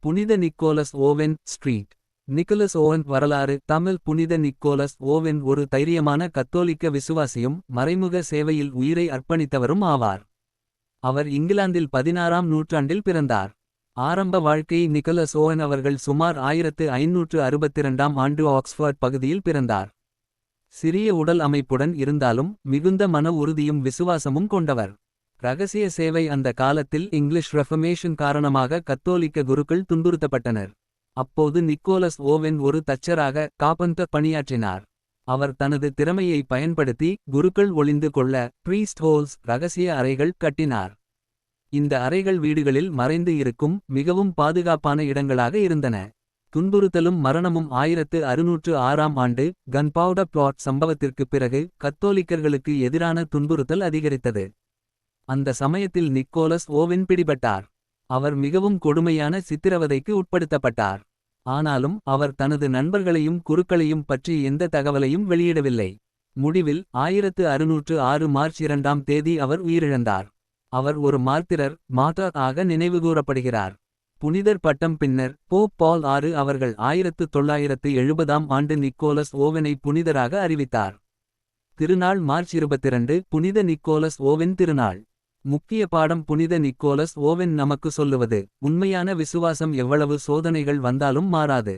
புனித Nicholas Owen street. Nicholas Owen வரலாறு. தமிழ். புனித நிக்கோலஸ் ஓவென் ஒரு தைரியமான கத்தோலிக்க விசுவாசியும் மறைமுக சேவையில் உயிரை அர்ப்பணித்தவரும் ஆவார். அவர் இங்கிலாந்தில் 16ஆம் நூற்றாண்டில் பிறந்தார். ஆரம்ப வாழ்க்கை. நிக்கலஸ் ஓவன் அவர்கள் சுமார் 1562ஆம் ஆண்டு ஆக்ஸ்ஃபோர்ட் பகுதியில் பிறந்தார். சிறிய உடல் அமைப்புடன் இருந்தாலும் மிகுந்த மன உறுதியும் விசுவாசமும் கொண்டவர். இரகசிய சேவை. அந்த காலத்தில் இங்கிலீஷ் ரெஃபர்மேஷன் காரணமாக கத்தோலிக்க குருக்கள் துன்புறுத்தப்பட்டனர். அப்போது நிக்கோலஸ் ஓவென் ஒரு தச்சராக காபந்தர் பணியாற்றினார். அவர் தனது திறமையை பயன்படுத்தி குருக்கள் ஒளிந்து கொள்ள ப்ரீஸ்ட் ஹோல்ஸ் இரகசிய அறைகள் கட்டினார். இந்த அறைகள் வீடுகளில் மறைந்து இருக்கும் மிகவும் பாதுகாப்பான இடங்களாக இருந்தன. துன்புறுத்தலும் மரணமும். 1606ஆம் ஆண்டு கன்பவுடர் பிளாட் சம்பவத்திற்குப் பிறகு கத்தோலிக்கர்களுக்கு எதிரான துன்புறுத்தல் அதிகரித்தது. அந்த சமயத்தில் நிக்கோலஸ் ஓவென் பிடிபட்டார். அவர் மிகவும் கொடுமையான சித்திரவதைக்கு உட்படுத்தப்பட்டார். ஆனாலும் அவர் தனது நண்பர்களையும் குருக்களையும் பற்றி எந்த தகவலையும் வெளியிடவில்லை. முடிவில் 1606 மார்ச் 2ஆம் தேதி அவர் உயிரிழந்தார். அவர் ஒரு மார்த்திரர் ஆக நினைவுகூரப்படுகிறார். புனிதர் பட்டம். பின்னர் போப் பால் VI அவர்கள் 1970ஆம் ஆண்டு நிக்கோலஸ் ஓவெனை புனிதராக அறிவித்தார். திருநாள் மார்ச் 22. புனித நிக்கோலஸ் ஓவென் திருநாள். முக்கிய பாடம். புனித நிக்கோலஸ் ஓவென் நமக்கு சொல்லுவது. உண்மையான விசுவாசம் எவ்வளவு சோதனைகள் வந்தாலும் மாறாது.